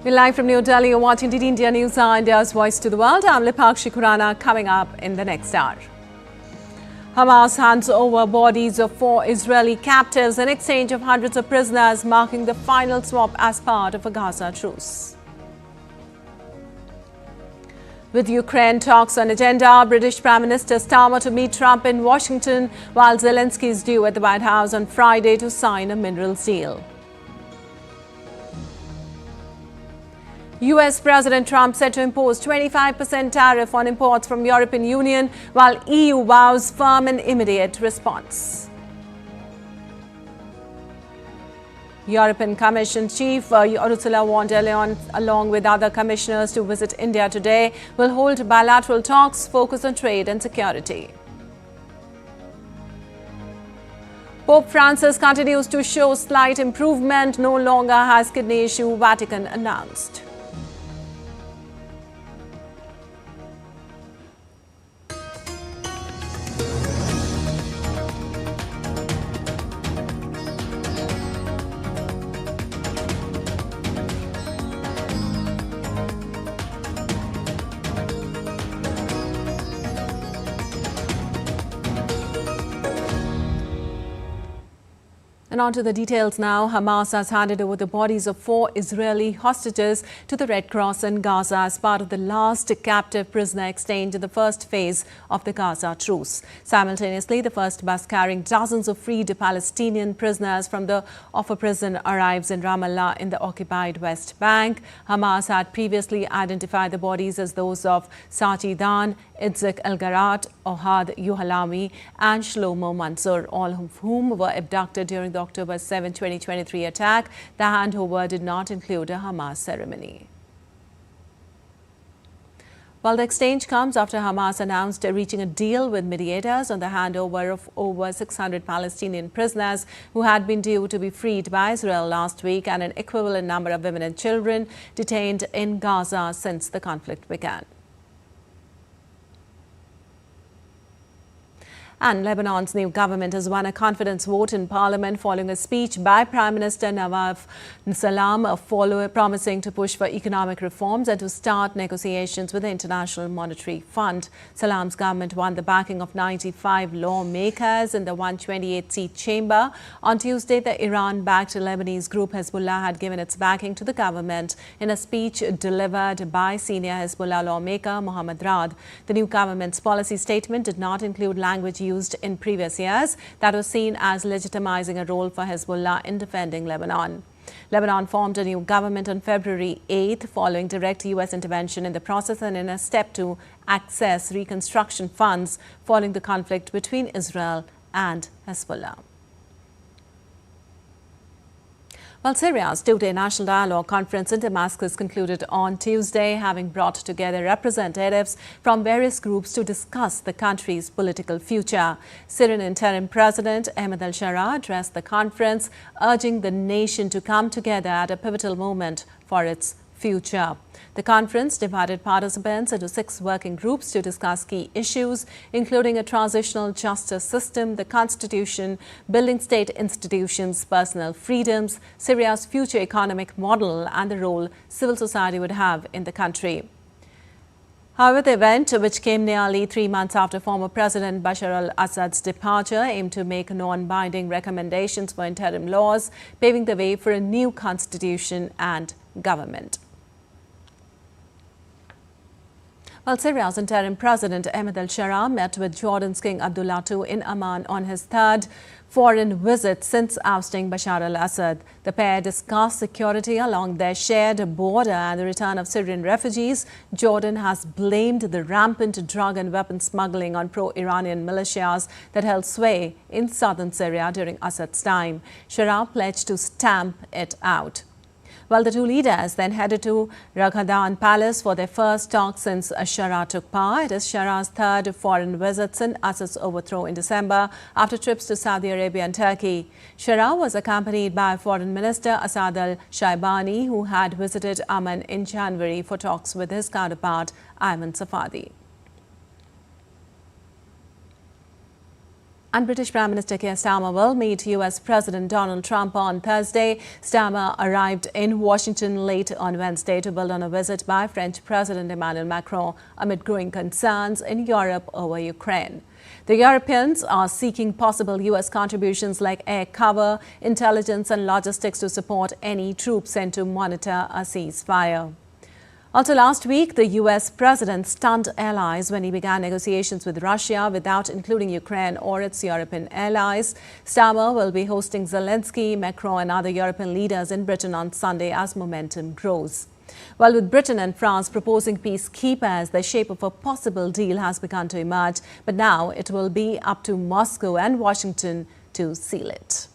We're live from New Delhi. You're watching DD India News, India's voice to the world. I'm Lipakshi Khurana. Coming up in the next hour. Hamas hands over bodies of 4 Israeli captives in exchange of hundreds of prisoners, marking the final swap as part of a Gaza truce. With Ukraine talks on agenda, British Prime Minister Starmer to meet Trump in Washington, while Zelensky is due at the White House on Friday to sign a minerals deal. US President Trump set to impose 25% tariff on imports from European Union, while EU vows firm and immediate response. European Commission Chief Ursula von der Leyen, along with other commissioners to visit India today, will hold bilateral talks focused on trade and security. Pope Francis continues to show slight improvement, no longer has kidney issue, Vatican announced. And on to the details now. Hamas has handed over the bodies of 4 Israeli hostages to the Red Cross in Gaza as part of the last captive prisoner exchange in the first phase of the Gaza truce. Simultaneously, the first bus carrying dozens of freed Palestinian prisoners from the Offa prison arrives in Ramallah in the occupied West Bank. Hamas had previously identified the bodies as those of Sajidan, Itzik El-Garat, Ohad Yuhalami and Shlomo Mansour, all of whom were abducted during the October 7, 2023 attack. The handover did not include a Hamas ceremony. Well, the exchange comes after Hamas announced reaching a deal with mediators on the handover of over 600 Palestinian prisoners who had been due to be freed by Israel last week, and an equivalent number of women and children detained in Gaza since the conflict began. And Lebanon's new government has won a confidence vote in parliament following a speech by Prime Minister Nawaf Salam promising to push for economic reforms and to start negotiations with the International Monetary Fund. Salam's government won the backing of 95 lawmakers in the 128-seat chamber. On Tuesday, the Iran-backed Lebanese group Hezbollah had given its backing to the government in a speech delivered by senior Hezbollah lawmaker Mohammad Rad. The new government's policy statement did not include language used in previous years that was seen as legitimizing a role for Hezbollah in defending Lebanon. Lebanon formed a new government on February 8th following direct U.S. intervention in the process and in a step to access reconstruction funds following the conflict between Israel and Hezbollah. Well, Syria's two-day National Dialogue Conference in Damascus concluded on Tuesday, having brought together representatives from various groups to discuss the country's political future. Syrian interim President Ahmed al-Shara addressed the conference, urging the nation to come together at a pivotal moment for its future. The conference divided participants into 6 working groups to discuss key issues, including a transitional justice system, the constitution, building state institutions, personal freedoms, Syria's future economic model, and the role civil society would have in the country. However, the event, which came nearly 3 months after former President Bashar al-Assad's departure, aimed to make non-binding recommendations for interim laws, paving the way for a new constitution and government. Well, Syria's interim President Ahmed al-Shara met with Jordan's King Abdullah II in Amman on his 3rd foreign visit since ousting Bashar al-Assad. The pair discussed security along their shared border and the return of Syrian refugees. Jordan has blamed the rampant drug and weapon smuggling on pro-Iranian militias that held sway in southern Syria during Assad's time. Shara pledged to stamp it out. Well, the two leaders then headed to Raghadan Palace for their first talk since Shara took power. It is Shara's 3rd foreign visit since Assad's overthrow in December, after trips to Saudi Arabia and Turkey. Shara was accompanied by Foreign Minister Asad al-Shaibani, who had visited Amman in January for talks with his counterpart Ayman Safadi. And British Prime Minister Keir Starmer will meet US President Donald Trump on Thursday. Starmer arrived in Washington late on Wednesday to build on a visit by French President Emmanuel Macron amid growing concerns in Europe over Ukraine. The Europeans are seeking possible US contributions like air cover, intelligence and logistics to support any troops sent to monitor a ceasefire. Also last week, the US president stunned allies when he began negotiations with Russia without including Ukraine or its European allies. Starmer will be hosting Zelensky, Macron and other European leaders in Britain on Sunday as momentum grows. Well, with Britain and France proposing peacekeepers, the shape of a possible deal has begun to emerge, but now it will be up to Moscow and Washington to seal it.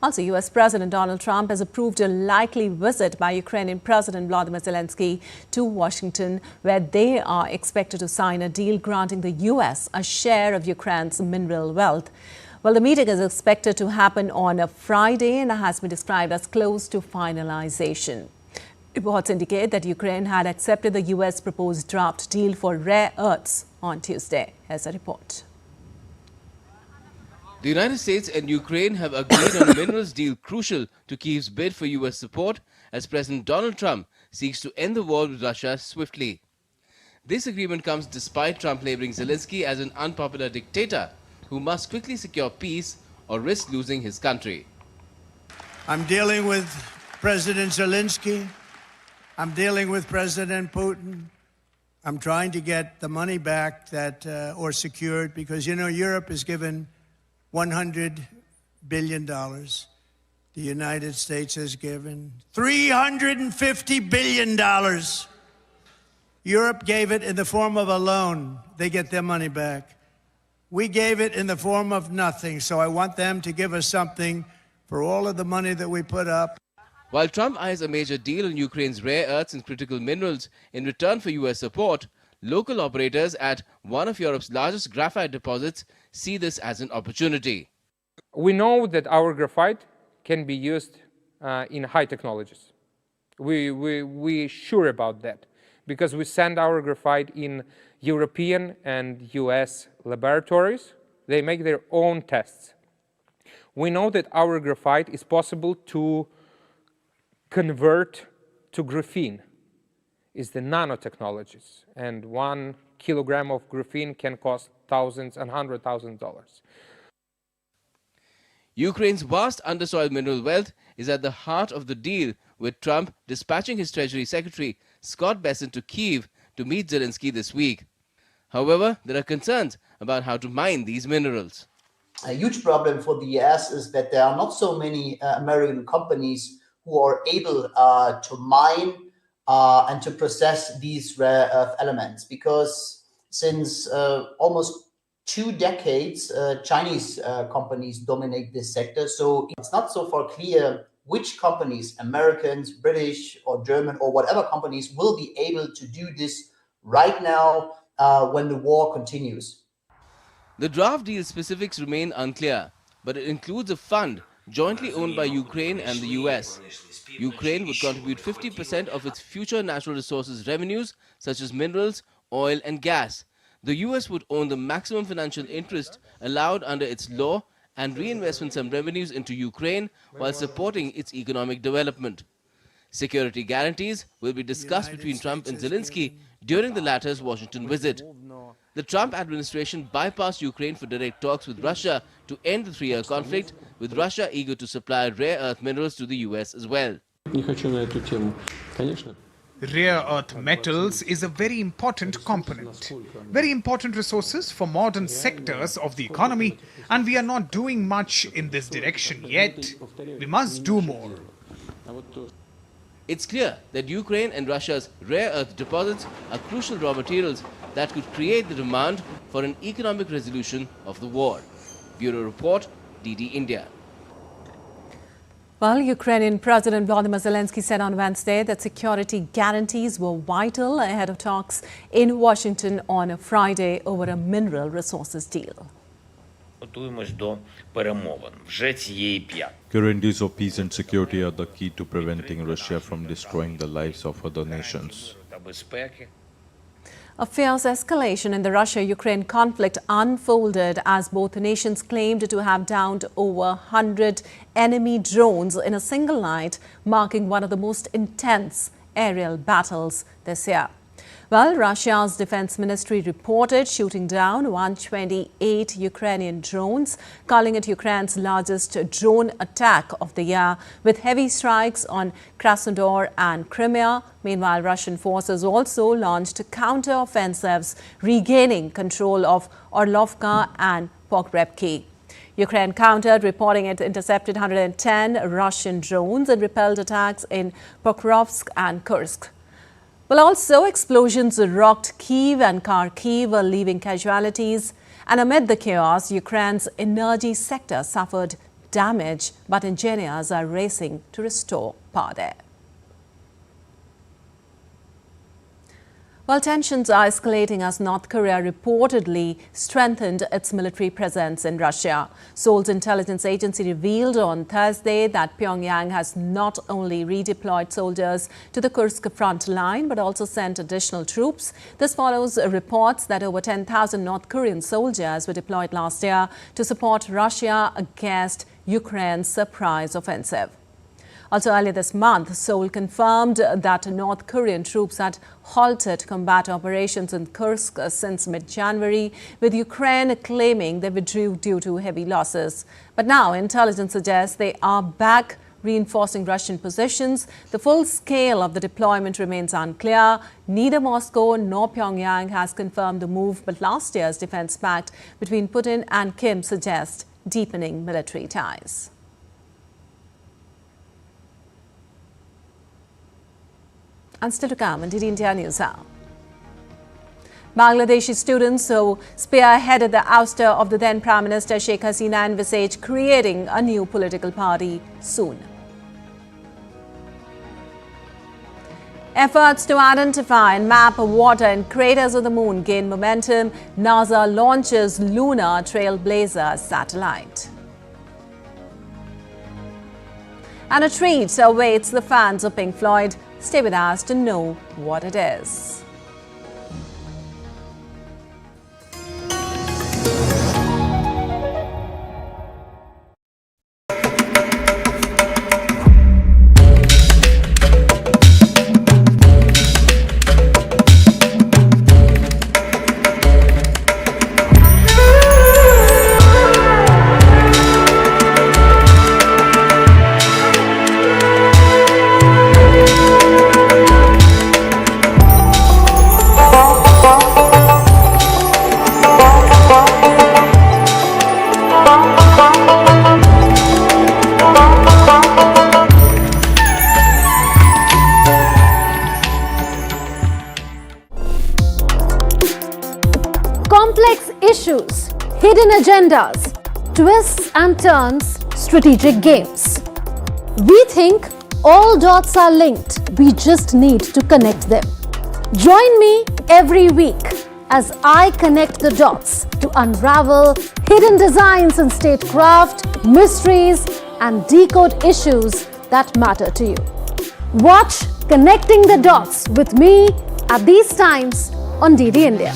Also, US President Donald Trump has approved a likely visit by Ukrainian President Volodymyr Zelensky to Washington, where they are expected to sign a deal granting the US a share of Ukraine's mineral wealth. Well, the meeting is expected to happen on a Friday and has been described as close to finalization. Reports indicate that Ukraine had accepted the US proposed draft deal for rare earths on Tuesday. Here's a report. The United States and Ukraine have agreed on a minerals deal crucial to Kyiv's bid for US support as President Donald Trump seeks to end the war with Russia swiftly. This agreement comes despite Trump labeling Zelensky as an unpopular dictator who must quickly secure peace or risk losing his country. I'm dealing with President Zelensky. I'm dealing with President Putin. I'm trying to get the money back or secured because, you know, Europe has given $100 billion. The United States has given $350 billion. Europe gave it in the form of a loan. They get their money back. We gave it in the form of nothing, so I want them to give us something for all of the money that we put up. While Trump eyes a major deal on Ukraine's rare earths and critical minerals in return for US support, local operators at one of Europe's largest graphite deposits see this as an opportunity. We know that our graphite can be used in high technologies. We're sure about that because we send our graphite in European and US laboratories. They make their own tests. We know that our graphite is possible to convert to graphene. Is the nanotechnologies, and 1 kilogram of graphene can cost thousands and $100,000. Ukraine's vast undersoil mineral wealth is at the heart of the deal, with Trump dispatching his Treasury Secretary Scott Bessent to Kyiv to meet Zelensky this week. However, there are concerns about how to mine these minerals. A huge problem for the US is that there are not so many American companies who are able to mine and to process these rare earth elements, because since almost 2 decades, Chinese companies dominate this sector. So it's not so far clear which companies, Americans, British or German or whatever companies, will be able to do this right now when the war continues. The draft deal specifics remain unclear, but it includes a fund jointly owned by Ukraine and the US. Ukraine would contribute 50% of its future natural resources revenues, such as minerals, oil and gas. The US would own the maximum financial interest allowed under its law and reinvest some revenues into Ukraine while supporting its economic development. Security guarantees will be discussed between Trump and Zelensky during the latter's Washington visit. The Trump administration bypassed Ukraine for direct talks with Russia to end the 3-year conflict, with Russia eager to supply rare earth minerals to the US as well. Rare earth metals is a very important component, very important resources for modern sectors of the economy, and we are not doing much in this direction yet. We must do more. It's clear that Ukraine and Russia's rare earth deposits are crucial raw materials that could create the demand for an economic resolution of the war. Bureau Report, DD India. Well, Ukrainian President Volodymyr Zelensky said on Wednesday that security guarantees were vital ahead of talks in Washington on a Friday over a mineral resources deal. Guarantees of peace and security are the key to preventing Russia from destroying the lives of other nations. A fierce escalation in the Russia-Ukraine conflict unfolded as both nations claimed to have downed over 100 enemy drones in a single night, marking one of the most intense aerial battles this year. Well, Russia's defense ministry reported shooting down 128 Ukrainian drones, calling it Ukraine's largest drone attack of the year, with heavy strikes on Krasnodar and Crimea. Meanwhile, Russian forces also launched counter-offensives, regaining control of Orlovka and Pokrebki. Ukraine countered, reporting it intercepted 110 Russian drones and repelled attacks in Pokrovsk and Kursk. Well, also explosions rocked Kyiv and Kharkiv, leaving casualties. And amid the chaos, Ukraine's energy sector suffered damage, but engineers are racing to restore power there. While tensions are escalating as North Korea reportedly strengthened its military presence in Russia. Seoul's intelligence agency revealed on Thursday that Pyongyang has not only redeployed soldiers to the Kursk front line, but also sent additional troops. This follows reports that over 10,000 North Korean soldiers were deployed last year to support Russia against Ukraine's surprise offensive. Also earlier this month, Seoul confirmed that North Korean troops had halted combat operations in Kursk since mid-January, with Ukraine claiming they withdrew due to heavy losses. But now intelligence suggests they are back, reinforcing Russian positions. The full scale of the deployment remains unclear. Neither Moscow nor Pyongyang has confirmed the move, but last year's defense pact between Putin and Kim suggests deepening military ties. And still to come on DD India News Hour. Bangladeshi students who spearheaded the ouster of the then Prime Minister Sheikh Hasina envisage creating a new political party soon. Efforts to identify and map water in craters of the moon gain momentum. NASA launches lunar trailblazer satellite. And a treat awaits the fans of Pink Floyd. Stay with us to know what it is. Complex issues, hidden agendas, twists and turns, strategic games. We think all dots are linked. We just need to connect them. Join me every week as I connect the dots to unravel hidden designs in statecraft, mysteries, and decode issues that matter to you. Watch Connecting the Dots with me at these times on DD India.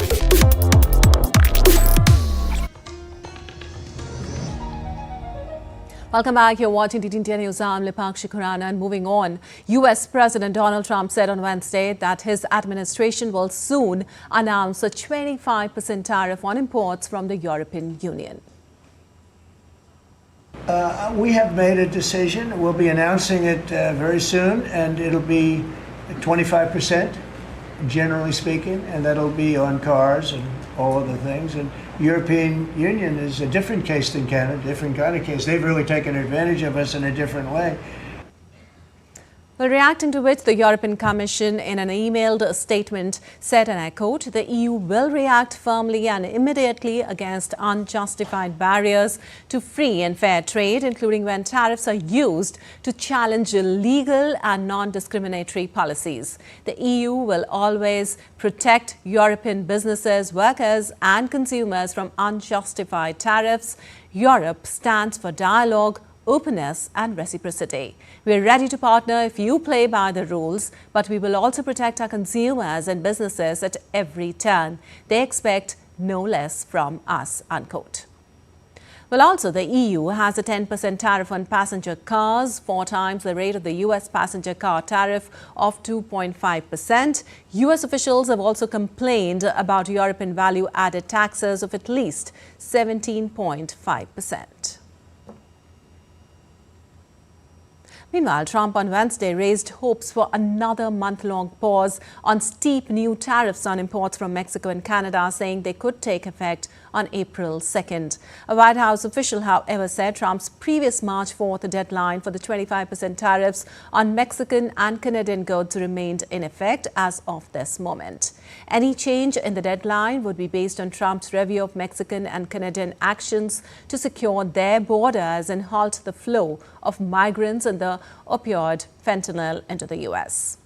Welcome back. You're watching DD India News. I'm Lipakshi Khurana. And moving on, U.S. President Donald Trump said on Wednesday that his administration will soon announce a 25% tariff on imports from the European Union. We have made a decision. We'll be announcing it very soon, and it'll be 25%, generally speaking, and that'll be on cars and all other things. And European Union is a different case than Canada, different kind of case. They've really taken advantage of us in a different way. Well, reacting to which the European Commission in an emailed statement said, and I quote, the EU will react firmly and immediately against unjustified barriers to free and fair trade, including when tariffs are used to challenge legal and non-discriminatory policies. The EU will always protect European businesses, workers and consumers from unjustified tariffs. Europe stands for dialogue, openness and reciprocity. We are ready to partner if you play by the rules, but we will also protect our consumers and businesses at every turn. They expect no less from us, unquote. Well, also, the EU has a 10% tariff on passenger cars, 4 times the rate of the US passenger car tariff of 2.5%. US officials have also complained about European value-added taxes of at least 17.5%. Meanwhile, Trump on Wednesday raised hopes for another month-long pause on steep new tariffs on imports from Mexico and Canada, saying they could take effect on April 2nd. A White House official, however, said Trump's previous March 4th deadline for the 25% tariffs on Mexican and Canadian goods remained in effect as of this moment. Any change in the deadline would be based on Trump's review of Mexican and Canadian actions to secure their borders and halt the flow of migrants and the opioid fentanyl into the U.S.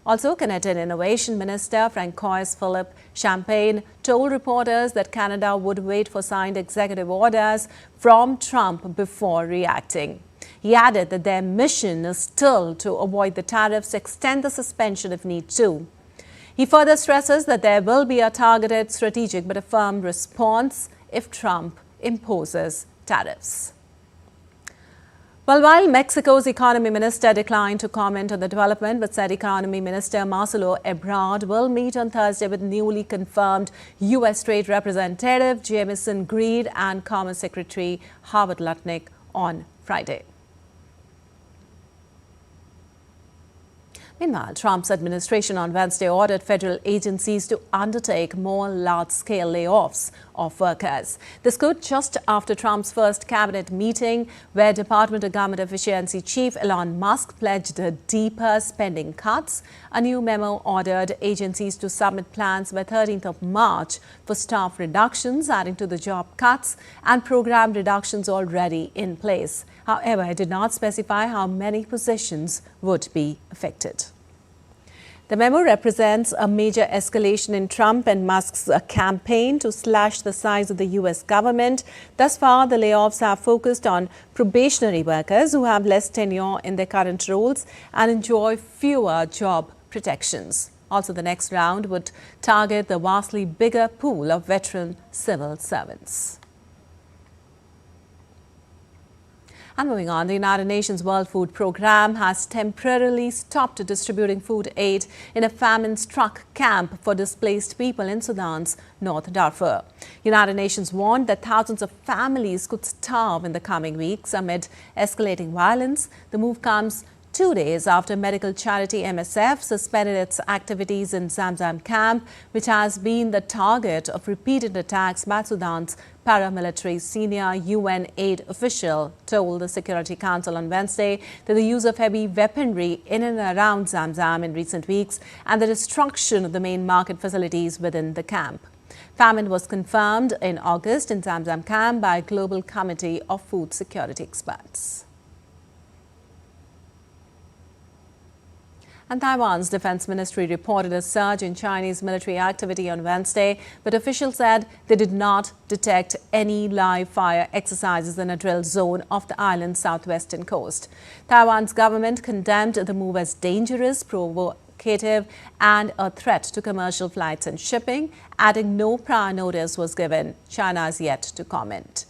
Also, Canadian Innovation Minister Francois Philippe Champagne told reporters that Canada would wait for signed executive orders from Trump before reacting. He added that their mission is still to avoid the tariffs, extend the suspension if need to. He further stresses that there will be a targeted, strategic but a firm response if Trump imposes tariffs. Well, while Mexico's economy minister declined to comment on the development, but said economy minister Marcelo Ebrard will meet on Thursday with newly confirmed U.S. Trade Representative Jamieson Greed and Commerce Secretary Howard Lutnick on Friday. Meanwhile, Trump's administration on Wednesday ordered federal agencies to undertake more large-scale layoffs of workers. This could just after Trump's first cabinet meeting, where Department of Government Efficiency Chief Elon Musk pledged deeper spending cuts. A new memo ordered agencies to submit plans by 13th of March for staff reductions, adding to the job cuts and program reductions already in place. However, it did not specify how many positions would be affected. The memo represents a major escalation in Trump and Musk's campaign to slash the size of the U.S. government. Thus far, the layoffs have focused on probationary workers who have less tenure in their current roles and enjoy fewer job protections. Also, the next round would target the vastly bigger pool of veteran civil servants. And moving on, the United Nations World Food Programme has temporarily stopped distributing food aid in a famine-struck camp for displaced people in Sudan's North Darfur. United Nations warned that thousands of families could starve in the coming weeks amid escalating violence. The move comes 2 days after medical charity MSF suspended its activities in Zamzam camp, which has been the target of repeated attacks by Sudan's paramilitary. Senior UN aid official told the Security Council on Wednesday that the use of heavy weaponry in and around Zamzam in recent weeks and the destruction of the main market facilities within the camp. Famine was confirmed in August in Zamzam camp by a global committee of food security experts. And Taiwan's defense ministry reported a surge in Chinese military activity on Wednesday, but officials said they did not detect any live fire exercises in a drill zone off the island's southwestern coast. Taiwan's government condemned the move as dangerous, provocative and a threat to commercial flights and shipping, adding no prior notice was given. China has yet to comment.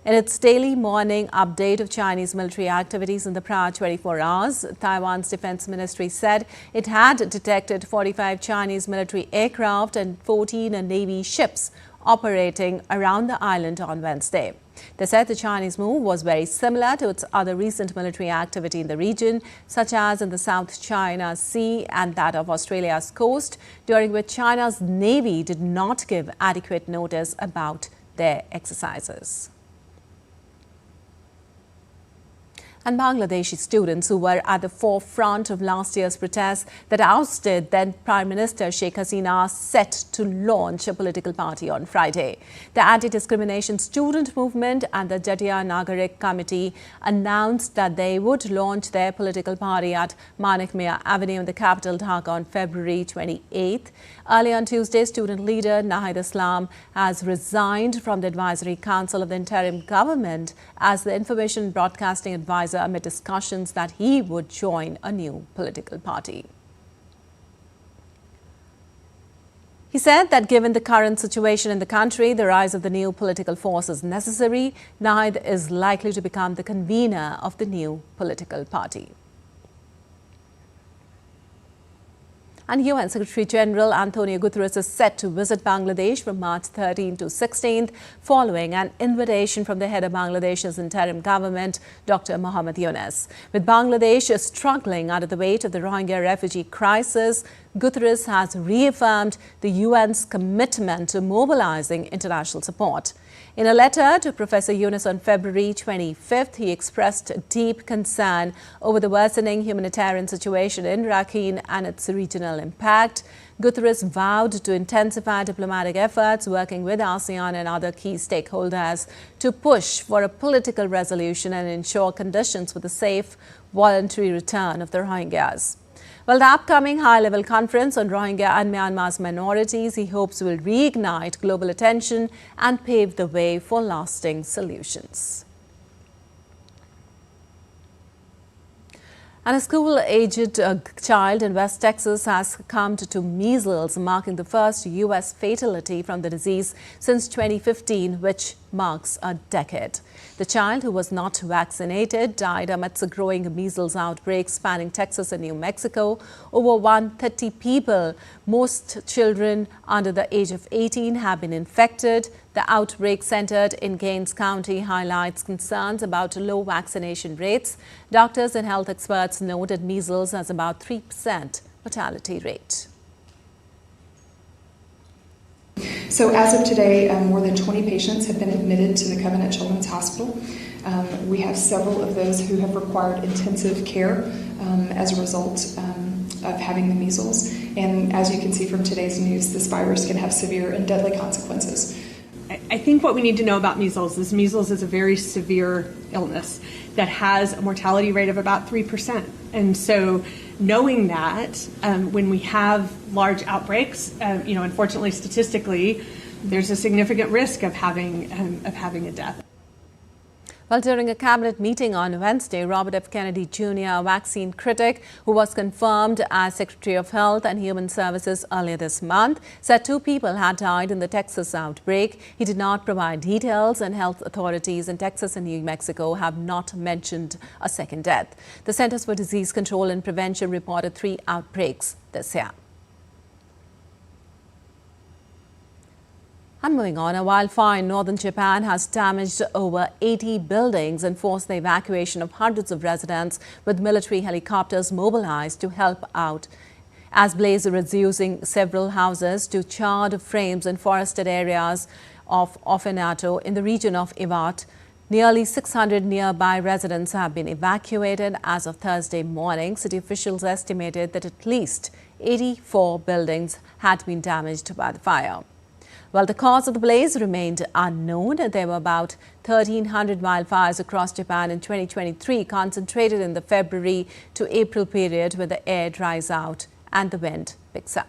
In its daily morning update of Chinese military activities in the prior 24 hours, Taiwan's defense ministry said it had detected 45 Chinese military aircraft and 14 Navy ships operating around the island on Wednesday. They said the Chinese move was very similar to its other recent military activity in the region, such as in the South China Sea and that of Australia's coast, during which China's Navy did not give adequate notice about their exercises. And Bangladeshi students who were at the forefront of last year's protests that ousted then Prime Minister Sheikh Hasina are set to launch a political party on Friday. The Anti-Discrimination Student Movement and the Jatiya Nagarik Committee announced that they would launch their political party at Manik Mia Avenue in the capital Dhaka on February 28th. Early on Tuesday, student leader Nahid Islam has resigned from the Advisory Council of the interim government as the Information Broadcasting Advisor amid discussions that he would join a new political party. He said that given the current situation in the country, the rise of the new political force is necessary. Nahid is likely to become the convener of the new political party. And UN Secretary General Antonio Guterres is set to visit Bangladesh from March 13 to 16th, following an invitation from the head of Bangladesh's interim government, Dr. Mohammad Yunus. With Bangladesh struggling under the weight of the Rohingya refugee crisis, Guterres has reaffirmed the UN's commitment to mobilizing international support. In a letter to Professor Yunus on February 25th, he expressed deep concern over the worsening humanitarian situation in Rakhine and its regional impact. Guterres vowed to intensify diplomatic efforts, working with ASEAN and other key stakeholders to push for a political resolution and ensure conditions for the safe, voluntary return of the Rohingyas. Well, the upcoming high-level conference on Rohingya and Myanmar's minorities, he hopes, will reignite global attention and pave the way for lasting solutions. And a school-aged child in West Texas has succumbed to measles, marking the first U.S. fatality from the disease since 2015, which marks a decade. The child, who was not vaccinated, died amidst a growing measles outbreak spanning Texas and New Mexico. Over 130 people, most children under the age of 18, have been infected. The outbreak centered in Gaines County highlights concerns about low vaccination rates. Doctors and health experts noted measles has about 3% mortality rate. So as of today, more than 20 patients have been admitted to the Covenant Children's Hospital. We have several of those who have required intensive care as a result of having the measles. And as you can see from today's news, this virus can have severe and deadly consequences. I think what we need to know about measles is a very severe illness that has a mortality rate of about 3%. And so knowing that when we have large outbreaks, unfortunately, statistically, there's a significant risk of having a death. Well, during a cabinet meeting on Wednesday, Robert F. Kennedy Jr., a vaccine critic who was confirmed as Secretary of Health and Human Services earlier this month, said 2 people had died in the Texas outbreak. He did not provide details, and health authorities in Texas and New Mexico have not mentioned a second death. The Centers for Disease Control and Prevention reported 3 outbreaks this year. And moving on, a wildfire in northern Japan has damaged over 80 buildings and forced the evacuation of hundreds of residents, with military helicopters mobilized to help out. As blaze is reducing several houses to charred frames in forested areas of Ofinato in the region of Iwate, nearly 600 nearby residents have been evacuated as of Thursday morning. City officials estimated that at least 84 buildings had been damaged by the fire. While the cause of the blaze remained unknown, there were about 1,300 wildfires across Japan in 2023, concentrated in the February to April period, when the air dries out and the wind picks up.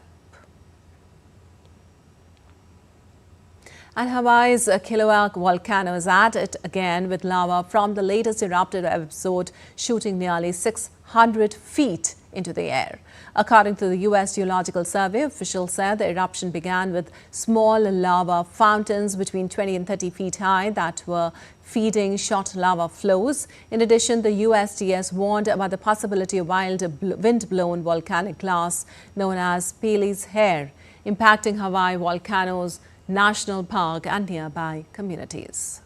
And Hawaii's Kilauea volcano is at it again, with lava from the latest eruptive episode shooting nearly 600 feet into the air. According to the U.S. Geological Survey, officials said the eruption began with small lava fountains between 20 and 30 feet high that were feeding short lava flows. In addition, the USGS warned about the possibility of wild wind-blown volcanic glass known as Paley's hair, impacting Hawaii Volcanoes National Park and nearby communities.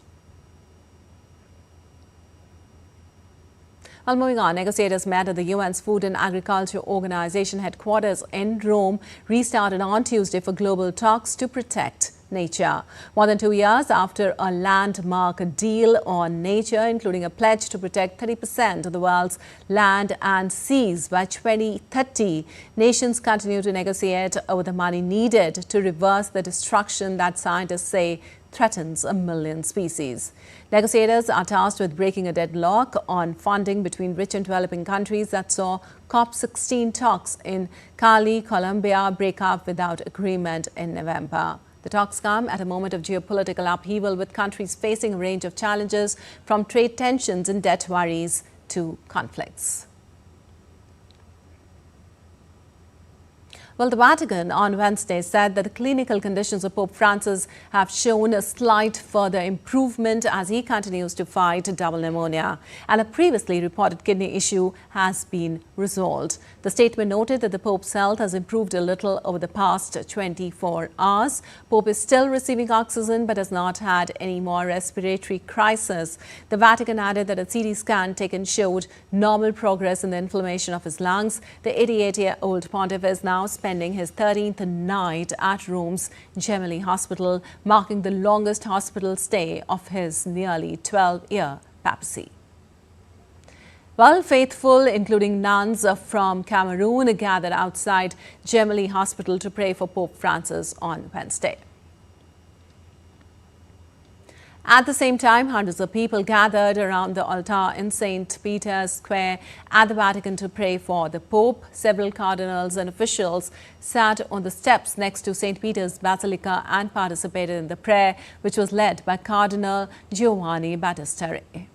Well, moving on, negotiators met at the UN's Food and Agriculture Organization headquarters in Rome, restarted on Tuesday for global talks to protect nature. More than 2 years after a landmark deal on nature, including a pledge to protect 30% of the world's land and seas by 2030, nations continue to negotiate over the money needed to reverse the destruction that scientists say threatens 1 million species. Negotiators are tasked with breaking a deadlock on funding between rich and developing countries that saw COP16 talks in Cali, Colombia break up without agreement in November. The talks come at a moment of geopolitical upheaval, with countries facing a range of challenges from trade tensions and debt worries to conflicts. Well, the Vatican on Wednesday said that the clinical conditions of Pope Francis have shown a slight further improvement as he continues to fight double pneumonia, and a previously reported kidney issue has been resolved. The statement noted that the Pope's health has improved a little over the past 24 hours. Pope is still receiving oxygen but has not had any more respiratory crisis. The Vatican added that a CT scan taken showed normal progress in the inflammation of his lungs. The 88-year-old pontiff is now spending his 13th night at Rome's Gemelli Hospital, marking the longest hospital stay of his nearly 12-year papacy. Well, faithful, including nuns from Cameroon, gathered outside Gemelli Hospital to pray for Pope Francis on Wednesday. At the same time, hundreds of people gathered around the altar in St. Peter's Square at the Vatican to pray for the Pope. Several cardinals and officials sat on the steps next to St. Peter's Basilica and participated in the prayer, which was led by Cardinal Giovanni Battisteri.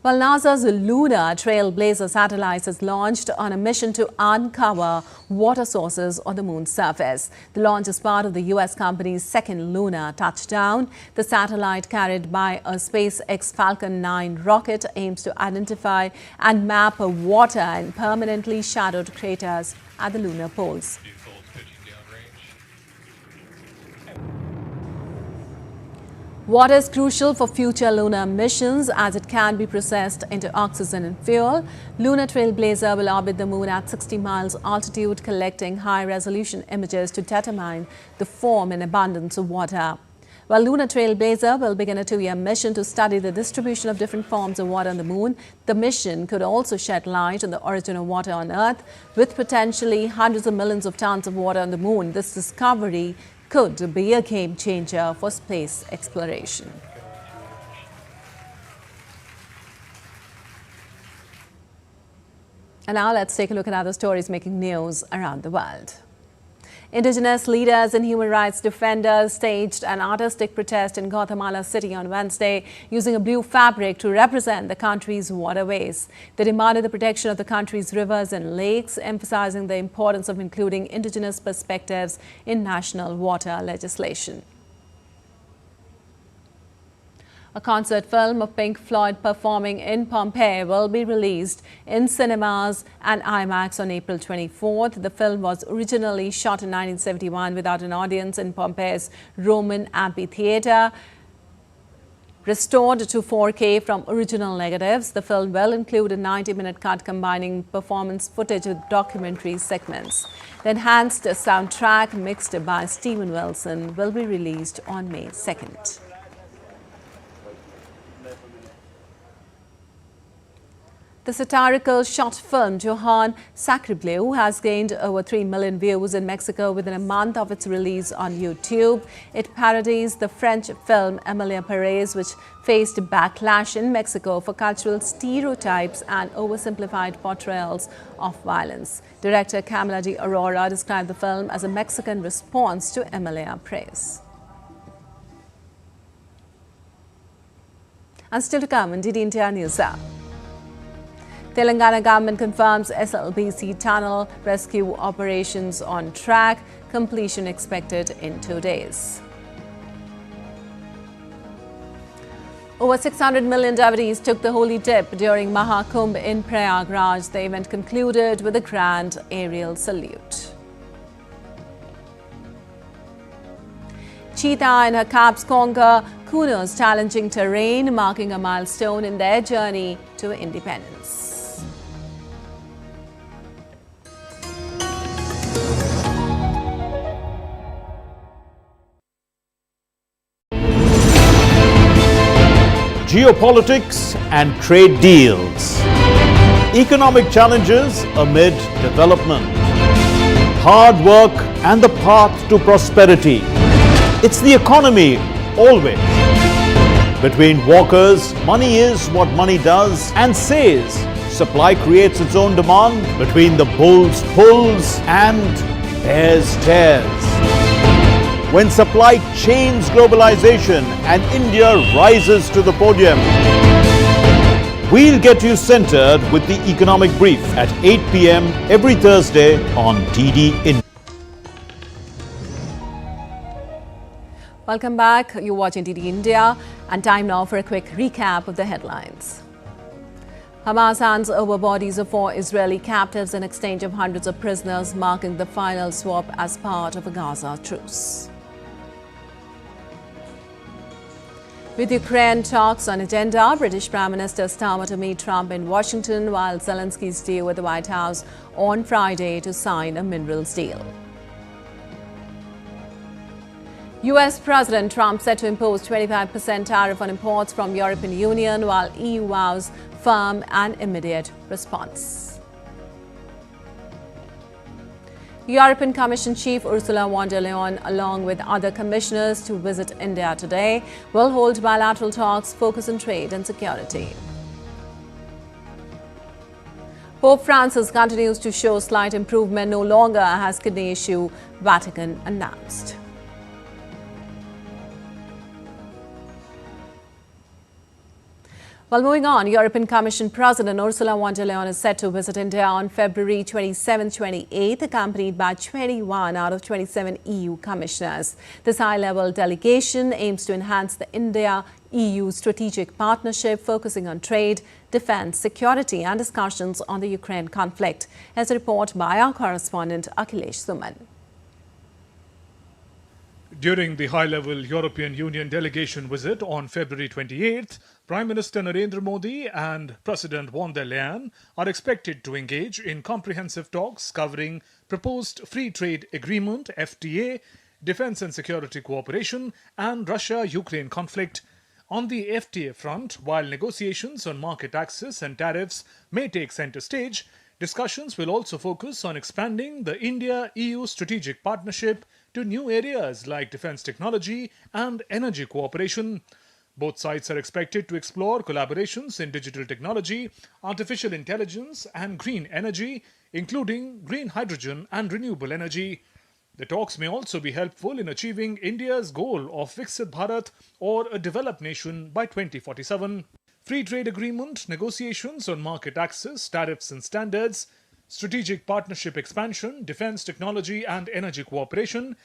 Well, NASA's lunar Trailblazer satellite is launched on a mission to uncover water sources on the moon's surface. The launch is part of the U.S. company's second lunar touchdown. The satellite, carried by a SpaceX Falcon 9 rocket, aims to identify and map water in permanently shadowed craters at the lunar poles. Water is crucial for future lunar missions as it can be processed into oxygen and fuel. Lunar Trailblazer will orbit the moon at 60 miles altitude, collecting high-resolution images to determine the form and abundance of water. While Lunar Trailblazer will begin a 2-year mission to study the distribution of different forms of water on the moon, the mission could also shed light on the origin of water on Earth. With potentially hundreds of millions of tons of water on the moon, this discovery could be a game changer for space exploration. And now let's take a look at other stories making news around the world. Indigenous leaders and human rights defenders staged an artistic protest in Guatemala City on Wednesday using a blue fabric to represent the country's waterways. They demanded the protection of the country's rivers and lakes, emphasizing the importance of including indigenous perspectives in national water legislation. A concert film of Pink Floyd performing in Pompeii will be released in cinemas and IMAX on April 24th. The film was originally shot in 1971 without an audience in Pompeii's Roman amphitheater. Restored to 4K from original negatives, the film will include a 90-minute cut combining performance footage with documentary segments. The enhanced soundtrack, mixed by Steven Wilson, will be released on May 2nd. The satirical short film Johann Sacrebleu has gained over 3 million views in Mexico within a month of its release on YouTube. It parodies the French film Emilia Perez, which faced backlash in Mexico for cultural stereotypes and oversimplified portrayals of violence. Director Camila de Aurora described the film as a Mexican response to Emilia Perez. And still to come in DD India News Hour. Telangana government confirms SLBC tunnel rescue operations on track. Completion expected in 2 days. Over 600 million devotees took the holy dip during Mahakumbh in Prayagraj. The event concluded with a grand aerial salute. Cheetah and her cubs conquer Kuno's challenging terrain, marking a milestone in their journey to independence. geopolitics and trade deals. Economic challenges amid development. Hard work and the path to prosperity. It's the economy always. Between walkers, money is what money does and says. Supply creates its own demand. Between the bulls pulls and bears tears. When supply chains globalization and India rises to the podium. We'll get you centered with the economic brief at 8 p.m. every Thursday on DD India. Welcome back. You're watching DD India, and time now for a quick recap of the headlines. Hamas hands over bodies of 4 Israeli captives in exchange of hundreds of prisoners, marking the final swap as part of a Gaza truce. With Ukraine talks on agenda, British Prime Minister Starmer to meet Trump in Washington, while Zelensky's due at the White House on Friday to sign a minerals deal. US President Trump set to impose 25% tariff on imports from European Union, while EU vows firm and immediate response. European Commission Chief Ursula von der Leyen, along with other commissioners to visit India today, will hold bilateral talks focused on trade and security. Pope Francis continues to show slight improvement, no longer has kidney issue, Vatican announced. Well, moving on, European Commission President Ursula von der Leyen is set to visit India on February 27-28, accompanied by 21 out of 27 EU commissioners. This high-level delegation aims to enhance the India-EU strategic partnership, focusing on trade, defense, security and discussions on the Ukraine conflict, as a report by our correspondent Akhilesh Suman. During the high-level European Union delegation visit on February 28th, Prime Minister Narendra Modi and President von der Leyen are expected to engage in comprehensive talks covering proposed free trade agreement (FTA), defense and security cooperation, and Russia-Ukraine conflict. On the FTA front, while negotiations on market access and tariffs may take center stage, discussions will also focus on expanding the India-EU strategic partnership to new areas like defense technology and energy cooperation. Both sides are expected to explore collaborations in digital technology, artificial intelligence and green energy, including green hydrogen and renewable energy. The talks may also be helpful in achieving India's goal of Viksit Bharat, or a developed nation, by 2047. Free trade agreement, negotiations on market access, tariffs and standards, strategic partnership expansion, defense technology and energy cooperation,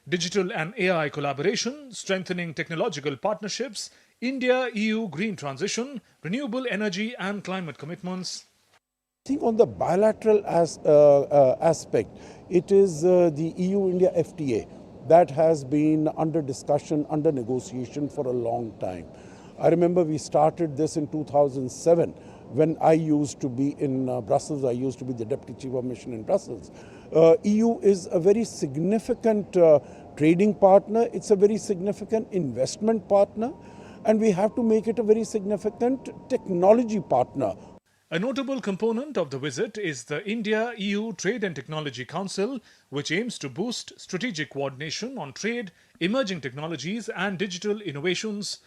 digital and AI collaboration, strengthening technological partnerships, India-EU green transition, renewable energy and climate commitments. I think on the bilateral aspect, it is the EU-India FTA that has been under discussion, under negotiation for a long time. I remember we started this in 2007 when I used to be in Brussels. I used to be the Deputy Chief of Mission in Brussels. EU is a very significant trading partner. It's a very significant investment partner. And we have to make it a very significant technology partner. A notable component of the visit is the India-EU Trade and Technology Council, which aims to boost strategic coordination on trade, emerging technologies and digital innovations.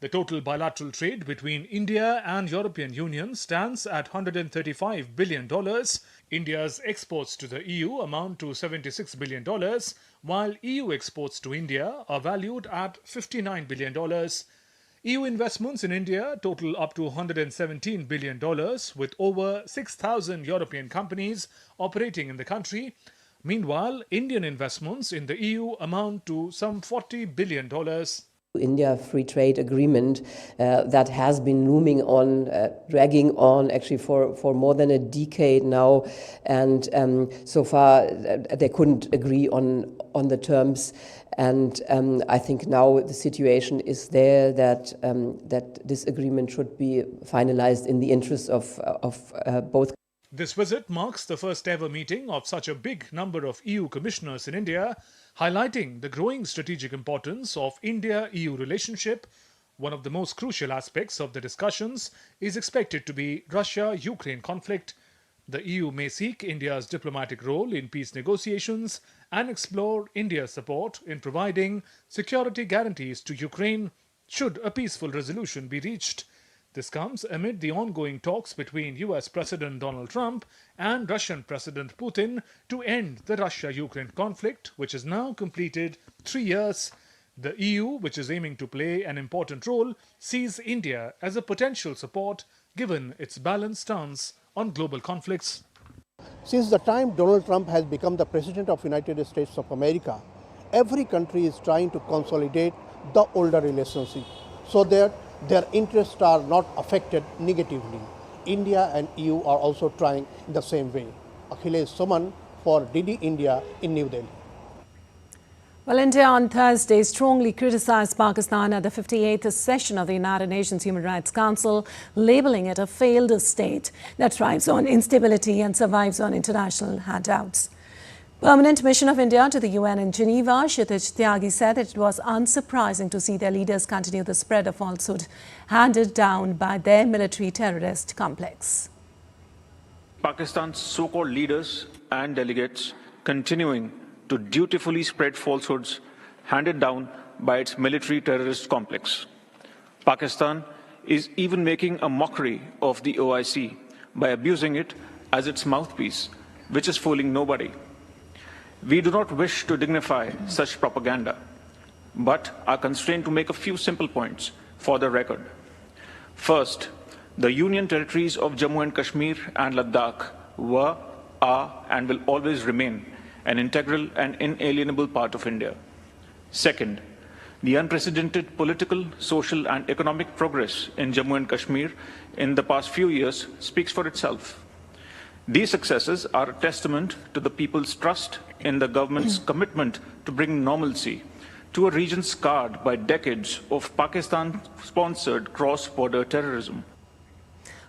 The total bilateral trade between India and European Union stands at $135 billion. India's exports to the EU amount to $76 billion, while EU exports to India are valued at $59 billion. EU investments in India total up to $117 billion, with over 6,000 European companies operating in the country. Meanwhile, Indian investments in the EU amount to some $40 billion. India free trade agreement that has been looming on, dragging on actually for more than a decade now, and so far they couldn't agree on the terms. And I think now the situation is there that that this agreement should be finalized in the interest of both. This visit marks the first ever meeting of such a big number of EU commissioners in India, highlighting the growing strategic importance of India-EU relationship. One of the most crucial aspects of the discussions is expected to be Russia-Ukraine conflict. The EU may seek India's diplomatic role in peace negotiations and explore India's support in providing security guarantees to Ukraine should a peaceful resolution be reached. This comes amid the ongoing talks between US President Donald Trump and Russian President Putin to end the Russia-Ukraine conflict, which has now completed 3 years. The EU, which is aiming to play an important role, sees India as a potential support given its balanced stance on global conflicts. Since the time Donald Trump has become the President of the United States of America, every country is trying to consolidate the older relationship so that their interests are not affected negatively. India and EU are also trying in the same way. Akhilesh Suman for DD India in New Delhi. Well, India on Thursday strongly criticized Pakistan at the 58th session of the United Nations Human Rights Council, labeling it a failed state that thrives on instability and survives on international handouts. Permanent mission of India to the UN in Geneva, Kshitij Tyagi said that it was unsurprising to see their leaders continue the spread of falsehood handed down by their military terrorist complex. Pakistan's so-called leaders and delegates continuing to dutifully spread falsehoods handed down by its military terrorist complex. Pakistan is even making a mockery of the OIC by abusing it as its mouthpiece, which is fooling nobody. We do not wish to dignify such propaganda, but are constrained to make a few simple points for the record. First, the Union territories of Jammu and Kashmir and Ladakh were, are, and will always remain an integral and inalienable part of India. Second, the unprecedented political, social, and economic progress in Jammu and Kashmir in the past few years speaks for itself. These successes are a testament to the people's trust in the government's commitment to bring normalcy to a region scarred by decades of Pakistan-sponsored cross-border terrorism.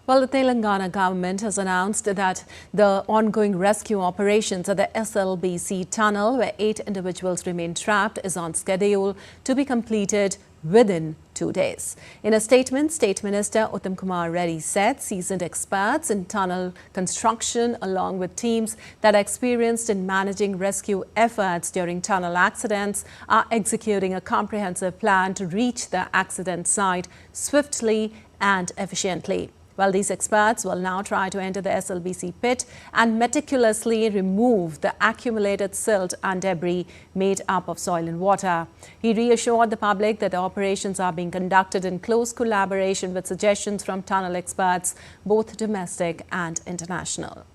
Well, the Telangana government has announced that the ongoing rescue operations at the SLBC tunnel, where 8 individuals remain trapped, is on schedule to be completed within 2 days. In a statement, State Minister Uttam Kumar Reddy said seasoned experts in tunnel construction, along with teams that are experienced in managing rescue efforts during tunnel accidents, are executing a comprehensive plan to reach the accident site swiftly and efficiently. Well, these experts will now try to enter the SLBC pit and meticulously remove the accumulated silt and debris made up of soil and water. He reassured the public that the operations are being conducted in close collaboration with suggestions from tunnel experts, both domestic and international.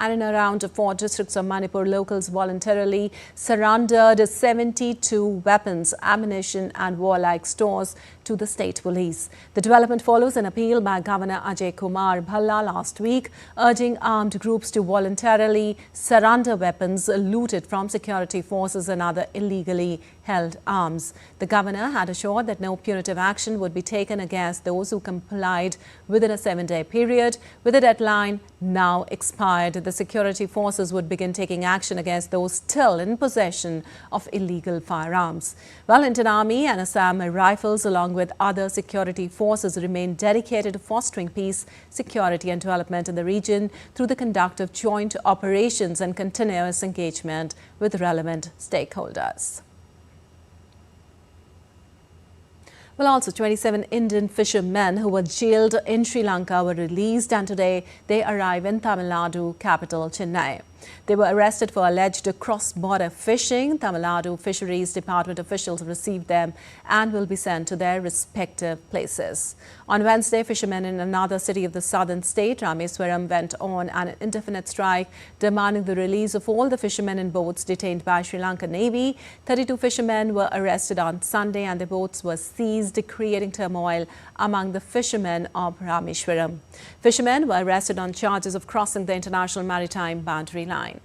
And in around 4 districts of Manipur, locals voluntarily surrendered 72 weapons, ammunition and warlike stores to the state police. The development follows an appeal by Governor Ajay Kumar Bhalla last week, urging armed groups to voluntarily surrender weapons looted from security forces and other illegally held arms. The governor had assured that no punitive action would be taken against those who complied within a 7-day period. With the deadline now expired, the security forces would begin taking action against those still in possession of illegal firearms. Well, Indian Army and Assam Rifles, along with other security forces, remain dedicated to fostering peace, security and development in the region through the conduct of joint operations and continuous engagement with relevant stakeholders. Well, also 27 Indian fishermen who were jailed in Sri Lanka were released, and today they arrive in Tamil Nadu capital Chennai. They were arrested for alleged cross-border fishing. Tamil Nadu Fisheries Department officials received them and will be sent to their respective places. On Wednesday, fishermen in another city of the southern state, Rameswaram, went on an indefinite strike demanding the release of all the fishermen in boats detained by Sri Lankan Navy. 32 fishermen were arrested on Sunday and their boats were seized, creating turmoil among the fishermen of Rameswaram. Fishermen were arrested on charges of crossing the international maritime boundary line.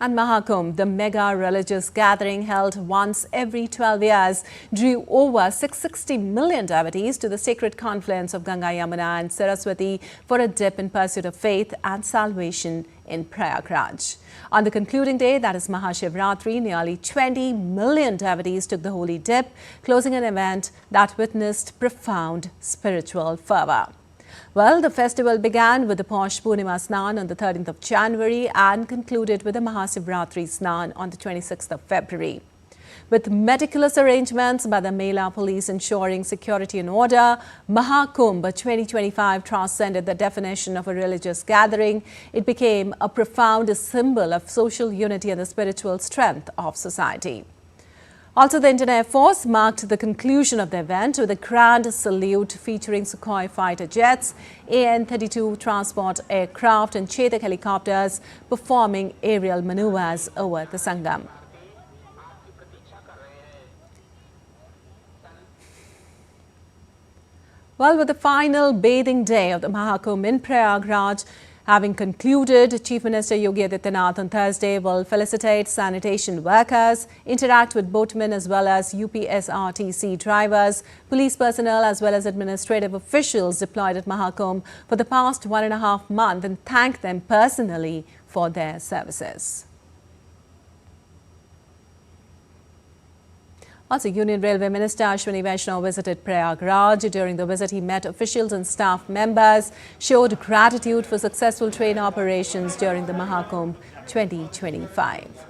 And Mahakumbh, the mega religious gathering held once every 12 years, drew over 660 million devotees to the sacred confluence of Ganga, Yamuna and Saraswati for a dip in pursuit of faith and salvation in Prayagraj. On the concluding day, that is Mahashivratri, nearly 20 million devotees took the holy dip, closing an event that witnessed profound spiritual fervour. Well, the festival began with the Posh Purnima Snan on the 13th of January and concluded with the Mahashivratri Snan on the 26th of February. With meticulous arrangements by the Mela police ensuring security and order, Mahakumbh 2025 transcended the definition of a religious gathering. It became a profound symbol of social unity and the spiritual strength of society. Also, the Indian Air Force marked the conclusion of the event with a grand salute featuring Sukhoi fighter jets, AN-32 transport aircraft and Chetak helicopters performing aerial maneuvers over the Sangam. Well, with the final bathing day of the Mahakumbh in Prayagraj having concluded, Chief Minister Yogi Adityanath on Thursday will felicitate sanitation workers, interact with boatmen as well as UPSRTC drivers, police personnel as well as administrative officials deployed at Mahakumbh for the past 1.5 months and thank them personally for their services. Also, Union Railway Minister Ashwini Vaishnaw visited Prayagraj. During the visit, he met officials and staff members, showed gratitude for successful train operations during the Mahakumbh 2025.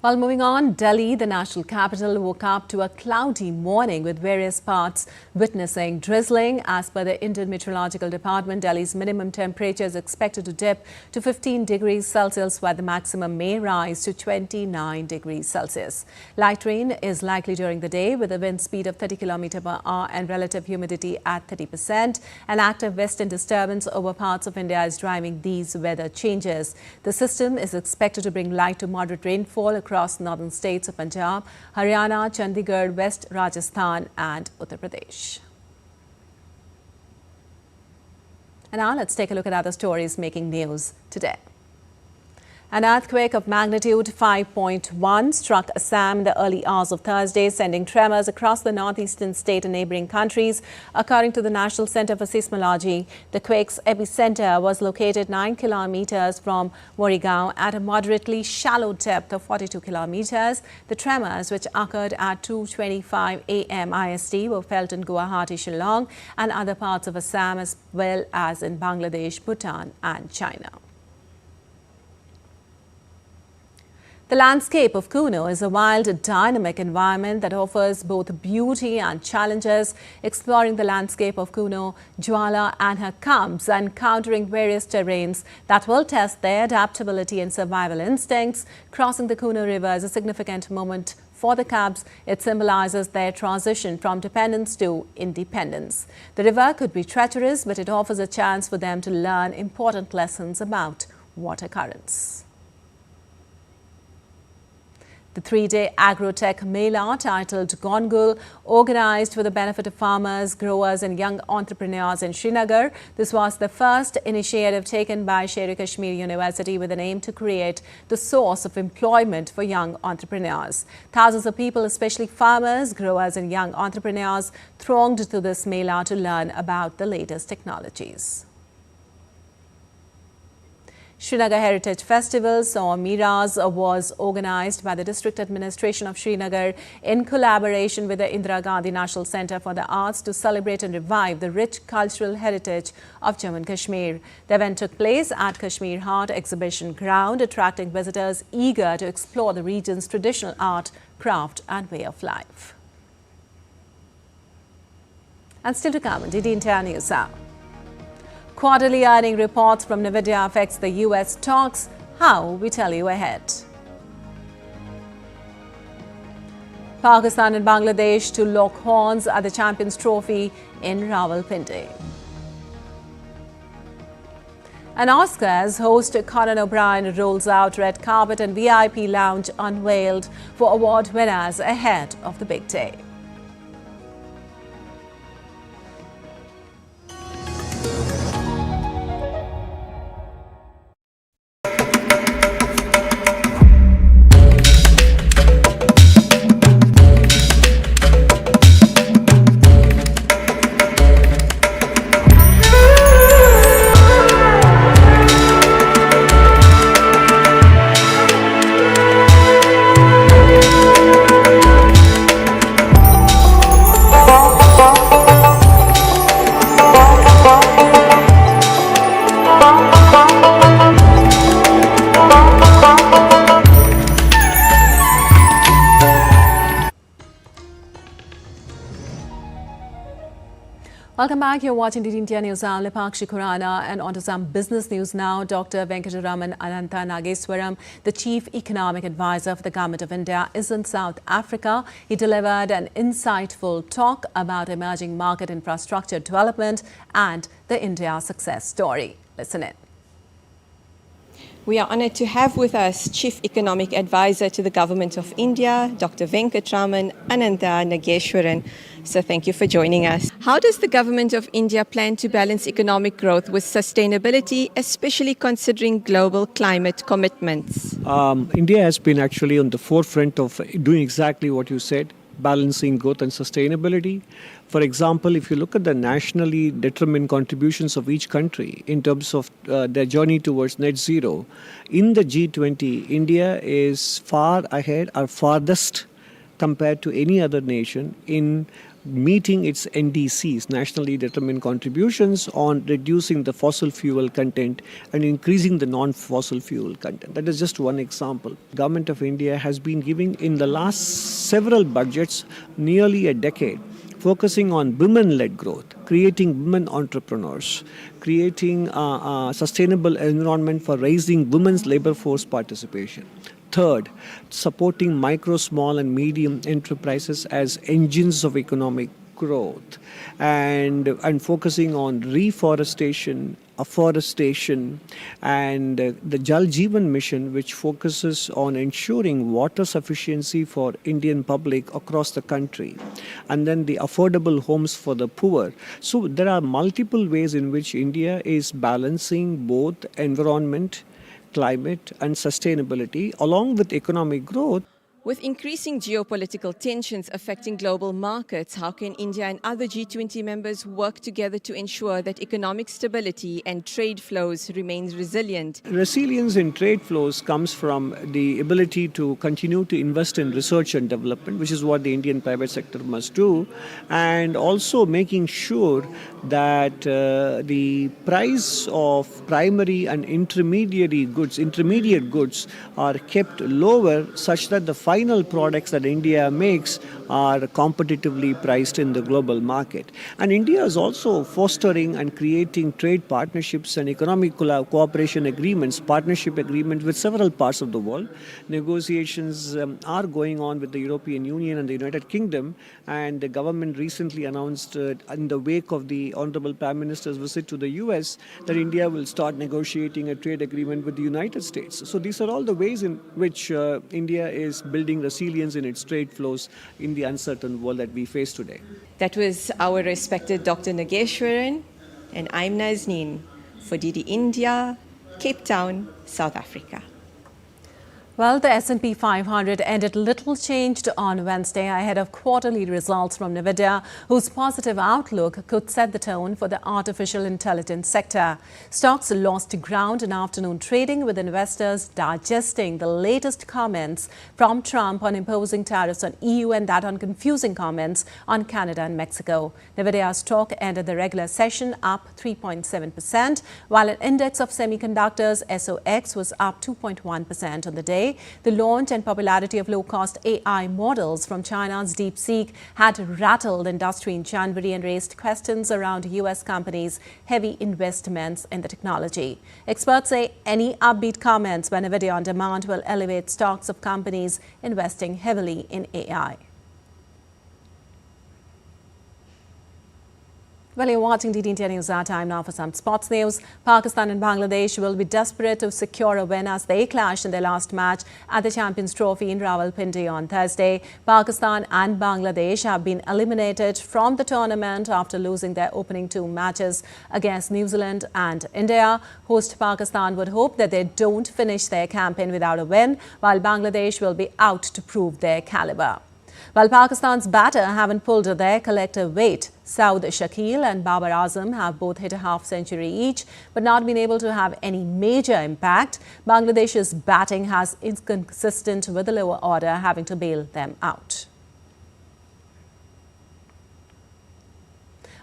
While moving on, Delhi, the national capital, woke up to a cloudy morning with various parts witnessing drizzling. As per the Indian Meteorological Department, Delhi's minimum temperature is expected to dip to 15 degrees Celsius, while the maximum may rise to 29 degrees Celsius. Light rain is likely during the day with a wind speed of 30 km/h and relative humidity at 30%. An active western disturbance over parts of India is driving these weather changes. The system is expected to bring light to moderate rainfall across northern states of Punjab, Haryana, Chandigarh, West Rajasthan and Uttar Pradesh. And now let's take a look at other stories making news today. An earthquake of magnitude 5.1 struck Assam in the early hours of Thursday, sending tremors across the northeastern state and neighboring countries. According to the National Center for Seismology, the quake's epicenter was located 9 kilometers from Morrigaon at a moderately shallow depth of 42 kilometers. The tremors, which occurred at 2:25 a.m. IST, were felt in Guwahati, Shillong and other parts of Assam as well as in Bangladesh, Bhutan and China. The landscape of Kuno is a wild, dynamic environment that offers both beauty and challenges. Exploring the landscape of Kuno, Jwala and her cubs are encountering various terrains that will test their adaptability and survival instincts. Crossing the Kuno River is a significant moment for the cubs. It symbolizes their transition from dependence to independence. The river could be treacherous, but it offers a chance for them to learn important lessons about water currents. The 3-day Agrotech Mela, titled Gongul, organized for the benefit of farmers, growers and young entrepreneurs in Srinagar. This was the first initiative taken by Sher-e-Kashmir University with an aim to create the source of employment for young entrepreneurs. Thousands of people, especially farmers, growers and young entrepreneurs, thronged to this Mela to learn about the latest technologies. Srinagar Heritage Festivals or Miras was organized by the District Administration of Srinagar in collaboration with the Indira Gandhi National Centre for the Arts to celebrate and revive the rich cultural heritage of Jammu and Kashmir. The event took place at Kashmir Heart Exhibition Ground, attracting visitors eager to explore the region's traditional art, craft and way of life. And still to come on DD India News Hour. Quarterly earning reports from Nvidia affects the US stocks. How? We tell you ahead. Pakistan and Bangladesh to lock horns at the Champions Trophy in Rawalpindi. And Oscars host Conan O'Brien rolls out red carpet and VIP lounge unveiled for award winners ahead of the big day. Welcome back. You're watching the India News. I'm Lepakshi Khurana, and on to some business news now. Dr. Venkataraman Ananta Nageswaram, the Chief Economic Advisor for the Government of India, is in South Africa. He delivered an insightful talk about emerging market infrastructure development and the India success story. Listen in. We are honoured to have with us Chief Economic Advisor to the Government of India, Dr. Venkataraman Ananta Nageswaran. So thank you for joining us. How does the Government of India plan to balance economic growth with sustainability, especially considering global climate commitments? India has been actually on the forefront of doing exactly what you said, balancing growth and sustainability. For example, if you look at the nationally determined contributions of each country in terms of their journey towards net zero, in the G20, India is far ahead or farthest compared to any other nation in meeting its NDCs, nationally determined contributions, on reducing the fossil fuel content and increasing the non-fossil fuel content. That is just one example. Government of India has been giving in the last several budgets, nearly a decade, focusing on women-led growth, creating women entrepreneurs, creating a sustainable environment for raising women's labor force participation. Third, supporting micro, small and medium enterprises as engines of economic growth, and focusing on reforestation, afforestation, and the Jal Jeevan mission, which focuses on ensuring water sufficiency for Indian public across the country, and then the affordable homes for the poor. So there are multiple ways in which India is balancing both environment, climate and sustainability along with economic growth. With increasing geopolitical tensions affecting global markets, how can India and other G20 members work together to ensure that economic stability and trade flows remain resilient? Resilience in trade flows comes from the ability to continue to invest in research and development, which is what the Indian private sector must do, and also making sure that the price of primary and intermediate goods are kept lower, such that the final products that India makes are competitively priced in the global market. And India is also fostering and creating trade partnerships and economic cooperation agreements, partnership agreements with several parts of the world. Negotiations are going on with the European Union and the United Kingdom, and the government recently announced in the wake of the Honorable Prime Minister's visit to the US that India will start negotiating a trade agreement with the United States. So these are all the ways in which India is building resilience in its trade flows in the uncertain world that we face today. That was our respected Dr. Nageswaran, and I'm Nazneen for DD India, Cape Town, South Africa. Well, the S&P 500 ended little changed on Wednesday ahead of quarterly results from NVIDIA, whose positive outlook could set the tone for the artificial intelligence sector. Stocks lost ground in afternoon trading, with investors digesting the latest comments from Trump on imposing tariffs on EU and that on confusing comments on Canada and Mexico. NVIDIA stock ended the regular session up 3.7%, while an index of semiconductors, SOX, was up 2.1% on the day. The launch and popularity of low-cost AI models from China's DeepSeek had rattled industry in January and raised questions around US companies' heavy investments in the technology. Experts say any upbeat comments by NVIDIA on demand will elevate stocks of companies investing heavily in AI. Well, you're watching DD India News. Our time now for some sports news. Pakistan and Bangladesh will be desperate to secure a win as they clash in their last match at the Champions Trophy in Rawalpindi on Thursday. Pakistan and Bangladesh have been eliminated from the tournament after losing their opening two matches against New Zealand and India. Host Pakistan would hope that they don't finish their campaign without a win, while Bangladesh will be out to prove their caliber. While Pakistan's batter haven't pulled their collective weight, Saud Shakil and Babar Azam have both hit a half-century each, but not been able to have any major impact. Bangladesh's batting has inconsistent with the lower order, having to bail them out.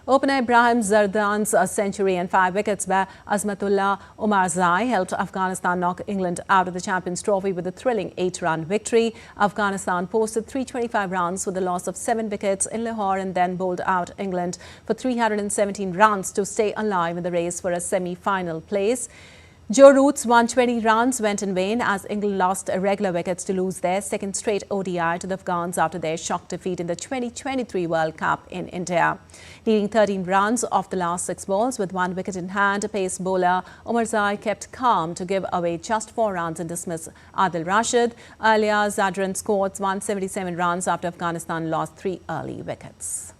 Opener Ibrahim Zardan's century and 5 wickets by Azmatullah Omarzai helped Afghanistan knock England out of the Champions Trophy with a thrilling 8-run victory. Afghanistan posted 325 runs with a loss of 7 wickets in Lahore and then bowled out England for 317 runs to stay alive in the race for a semi-final place. Joe Root's 120 runs went in vain as England lost regular wickets to lose their second straight ODI to the Afghans after their shock defeat in the 2023 World Cup in India. Needing 13 runs off the last 6 balls with 1 wicket in hand, pace bowler Omarzai kept calm to give away just 4 runs and dismiss Adil Rashid. Earlier, Zadran scored 177 runs after Afghanistan lost 3 early wickets.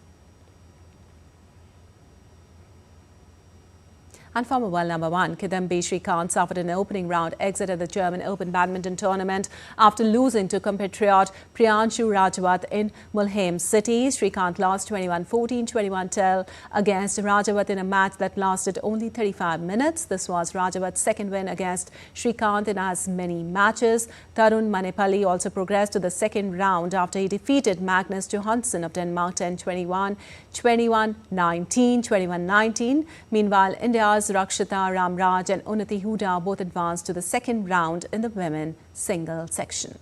And former world number 1 Kidambi Srikanth suffered an opening round exit at the German Open Badminton tournament after losing to compatriot Priyanshu Rajawat in Mulheim City. Srikanth lost 21-14, 21-12 against Rajawat in a match that lasted only 35 minutes. This was Rajawat's second win against Srikanth in as many matches. Tarun Manepalli also progressed to the second round after he defeated Magnus Johansson of Denmark 10-21, 21-19, 21-19. Meanwhile, India's Rakshita Ramraj and Unnati Huda both advanced to the second round in the women single section.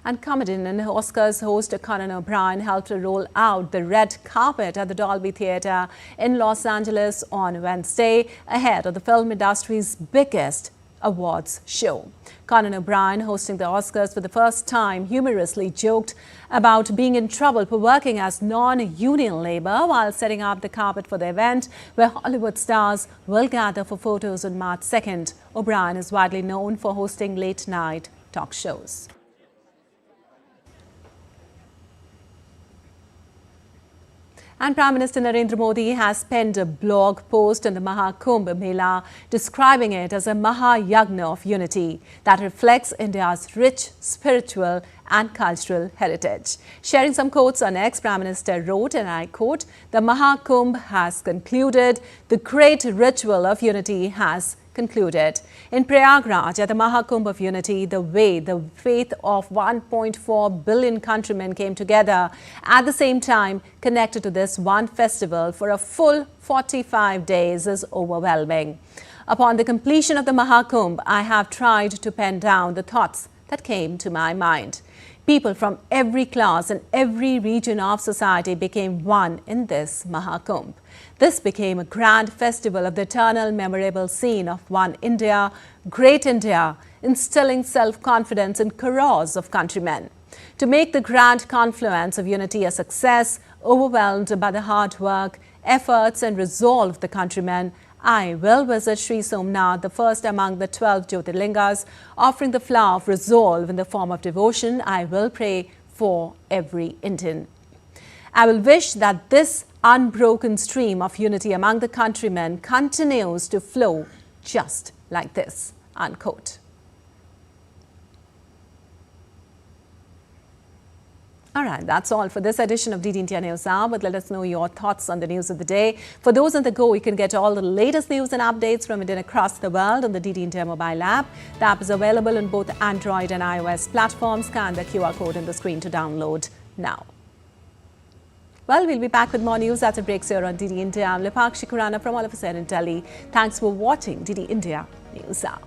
And comedian and Oscars host Conan O'Brien helped roll out the red carpet at the Dolby Theatre in Los Angeles on Wednesday, ahead of the film industry's biggest awards show. Conan O'Brien, hosting the Oscars for the first time, humorously joked about being in trouble for working as non-union labor while setting up the carpet for the event, where Hollywood stars will gather for photos on March 2nd. O'Brien is widely known for hosting late-night talk shows. And Prime Minister Narendra Modi has penned a blog post on the Kumbh Mela, describing it as a Mahayagna of unity that reflects India's rich spiritual and cultural heritage. Sharing some quotes on X, Prime Minister wrote, and I quote, "The Kumbh has concluded. The great ritual of unity has concluded." In Prayagraj, at the Kumbh of Unity, the faith of 1.4 billion countrymen came together at the same time, connected to this one festival for a full 45 days, is overwhelming. Upon the completion of the Kumbh, I have tried to pen down the thoughts that came to my mind. People from every class and every region of society became one in this Kumbh. This became a grand festival of the eternal memorable scene of one India, great India, instilling self-confidence in crores of countrymen. To make the grand confluence of unity a success, overwhelmed by the hard work, efforts and resolve of the countrymen, I will visit Sri Somnath, the first among the 12 Jyotirlingas, offering the flower of resolve in the form of devotion. I will pray for every Indian. I will wish that this unbroken stream of unity among the countrymen continues to flow just like this, unquote. All right, that's all for this edition of DD India News Hour, but let us know your thoughts on the news of the day. For those on the go, you can get all the latest news and updates from India across the world on the DD India mobile app. The app is available on both Android and iOS platforms. Scan the QR code on the screen to download now. Well, we'll be back with more news after breaks here on DD India. I'm Lipakshi Khurana from all of us here in Delhi. Thanks for watching DD India News Hour.